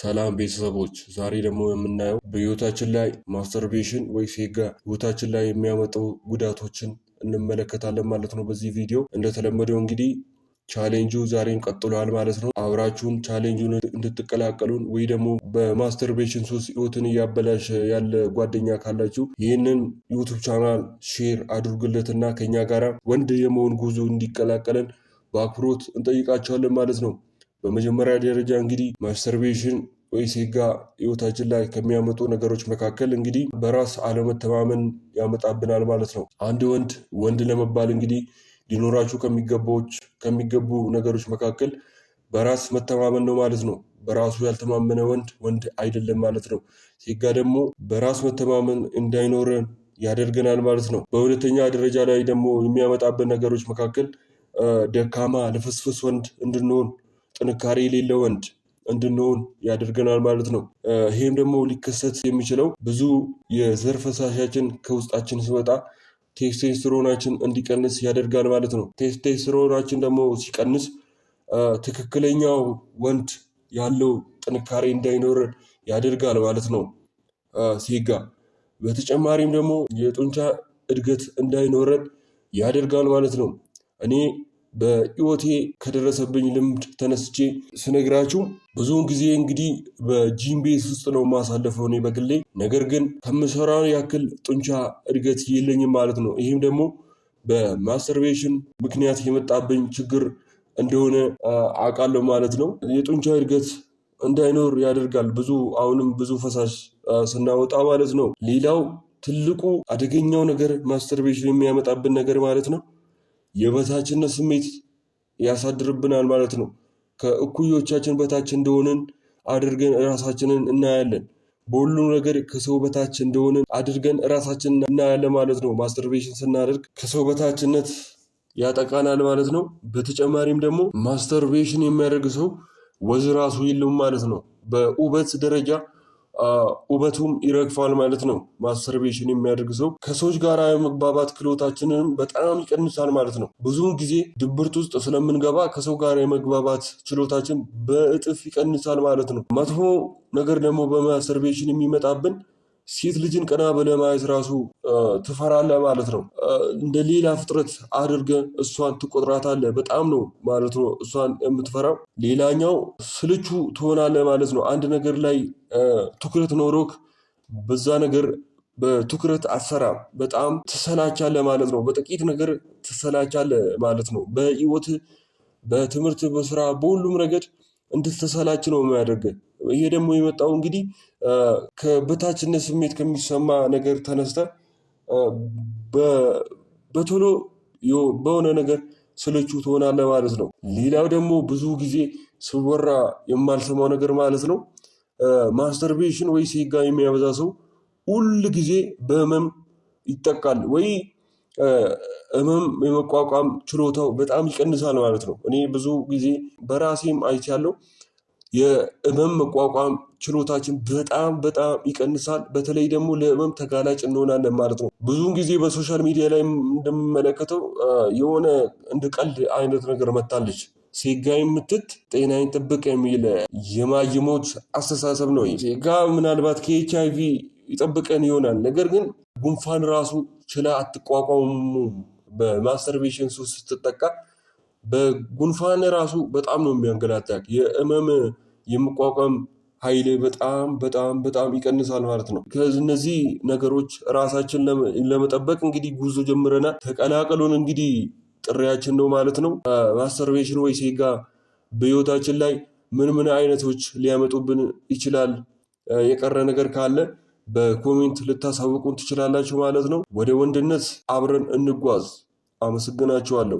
ሰላም ቤተሰቦች፣ ዛሬ ደግሞ የምናየው በህይወታችን ላይ ማስተርቤሽን ወይ ሴጋ ህይወታችን ላይ የሚያመጡ ጉዳቶችን እንመለከታለን ማለት ነው። በዚህ ቪዲዮ እንደተለመደው እንግዲህ ቻሌንጁ ዛሬም ቀጥሏል ማለት ነው። አብራችሁን ቻሌንጁን እንድትቀላቀሉን ወይ ደግሞ በማስተርቤሽን ሱስ ህይወትን እያበላሸ ያለ ጓደኛ ካላችሁ ይህንን ዩቱብ ቻናል ሼር አድርጉለትና ከኛ ጋራ ወንድ የመሆን ጉዞ እንዲቀላቀለን በአክብሮት እንጠይቃቸዋለን ማለት ነው። በመጀመሪያ ደረጃ እንግዲህ ማስተርቤሽን ወይ ሴጋ ህይወታችን ላይ ከሚያመጡ ነገሮች መካከል እንግዲህ በራስ አለመተማመን ያመጣብናል ማለት ነው። አንድ ወንድ ለመባል እንግዲህ ሊኖራችሁ ከሚገቡ ነገሮች መካከል በራስ መተማመን ነው ማለት ነው። በራሱ ያልተማመነ ወንድ አይደለም ማለት ነው። ሴጋ ደግሞ በራስ መተማመን እንዳይኖረን ያደርገናል ማለት ነው። በሁለተኛ ደረጃ ላይ ደግሞ የሚያመጣብን ነገሮች መካከል ደካማ ልፍስፍስ ወንድ እንድንሆን፣ ጥንካሬ የሌለው ወንድ እንድንሆን ያደርገናል ማለት ነው። ይህም ደግሞ ሊከሰት የሚችለው ብዙ የዘር ፈሳሻችን ከውስጣችን ሲወጣ ቴስቴስትሮናችን እንዲቀንስ ያደርጋል ማለት ነው። ቴስቴስትሮናችን ደግሞ ሲቀንስ ትክክለኛው ወንድ ያለው ጥንካሬ እንዳይኖረን ያደርጋል ማለት ነው ሴጋ። በተጨማሪም ደግሞ የጡንቻ እድገት እንዳይኖረን ያደርጋል ማለት ነው። እኔ በህይወቴ ከደረሰብኝ ልምድ ተነስቼ ስነግራችሁ ብዙውን ጊዜ እንግዲህ በጂም ቤት ውስጥ ነው ማሳለፈው እኔ በግሌ። ነገር ግን ከምሰራው ያክል ጡንቻ እድገት የለኝም ማለት ነው። ይህም ደግሞ በማስተርቤሽን ምክንያት የመጣብኝ ችግር እንደሆነ አውቃለሁ ማለት ነው። የጡንቻ እድገት እንዳይኖር ያደርጋል አሁንም ብዙ ፈሳሽ ስናወጣ ማለት ነው። ሌላው ትልቁ አደገኛው ነገር ማስተርቤሽን የሚያመጣብን ነገር ማለት ነው የበታችነት ስሜት ያሳድርብናል ማለት ነው። ከእኩዮቻችን በታች እንደሆንን አድርገን ራሳችንን እናያለን። በሁሉም ነገር ከሰው በታች እንደሆንን አድርገን ራሳችንን እናያለን ማለት ነው። ማስተርቤሽን ስናደርግ ከሰው በታችነት ያጠቃናል ማለት ነው። በተጨማሪም ደግሞ ማስተርቤሽን የሚያደርግ ሰው ወዝ ራሱ የለውም ማለት ነው። በውበት ደረጃ ውበቱም ይረግፋል ማለት ነው። ማስተርቤሽን የሚያደርግ ሰው ከሰዎች ጋር የመግባባት ክህሎታችንን በጣም ይቀንሳል ማለት ነው። ብዙውን ጊዜ ድብርት ውስጥ ስለምንገባ ከሰው ጋር የመግባባት ችሎታችን በእጥፍ ይቀንሳል ማለት ነው። መጥፎ ነገር ደግሞ በማስተርቤሽን የሚመጣብን ሴት ልጅን ቀና ብለህ ማየት ራሱ ትፈራለህ ማለት ነው። እንደ ሌላ ፍጥረት አድርገህ እሷን ትቆጥራታለህ። በጣም ነው ማለት ነው እሷን የምትፈራው። ሌላኛው ስልቹ ትሆናለህ ማለት ነው። አንድ ነገር ላይ ትኩረት ኖሮክ በዛ ነገር በትኩረት አትሰራም። በጣም ትሰላቻለህ ማለት ነው። በጥቂት ነገር ትሰላቻለህ ማለት ነው። በህይወት፣ በትምህርት፣ በስራ፣ በሁሉም ረገድ እንድትሰላች ነው የሚያደርገን። ይሄ ደግሞ የመጣው እንግዲህ ከበታችነት ስሜት ከሚሰማ ነገር ተነስተ በቶሎ በሆነ ነገር ስልቹ ትሆናለህ ማለት ነው። ሌላው ደግሞ ብዙ ጊዜ ስወራ የማልሰማው ነገር ማለት ነው ማስተርቤሽን ወይ ሴጋ የሚያበዛ ሰው ሁል ጊዜ በህመም ይጠቃል ወይ ህመም የመቋቋም ችሎታው በጣም ይቀንሳል ማለት ነው። እኔ ብዙ ጊዜ በራሴም አይቻለሁ። የህመም መቋቋም ችሎታችን በጣም ይቀንሳል። በተለይ ደግሞ ለህመም ተጋላጭ እንሆናለን ማለት ነው። ብዙውን ጊዜ በሶሻል ሚዲያ ላይ እንደምመለከተው የሆነ እንደ ቀልድ አይነት ነገር መታለች። ሴጋ የምትት ጤናዬን ጥብቅ የሚል የማይሞች አስተሳሰብ ነው። ሴጋ ምናልባት ከኤችአይቪ ይጠብቀን ይሆናል። ነገር ግን ጉንፋን ራሱ ችላ አትቋቋሙ። በማስተርቤሽን ሱስ ስትጠቃ በጉንፋን ራሱ በጣም ነው የሚያንገላታክ። የህመም የመቋቋም ኃይል በጣም ይቀንሳል ማለት ነው። ከእነዚህ ነገሮች ራሳችን ለመጠበቅ እንግዲህ ጉዞ ጀምረናል። ተቀላቀሉን እንግዲህ ጥሪያችን ነው ማለት ነው። ማስተርቤሽን ወይ ሴጋ በህይወታችን ላይ ምን አይነቶች ሊያመጡብን ይችላል? የቀረ ነገር ካለ በኮሜንት ልታሳውቁን ትችላላችሁ ማለት ነው። ወደ ወንድነት አብረን እንጓዝ። አመሰግናችኋለሁ።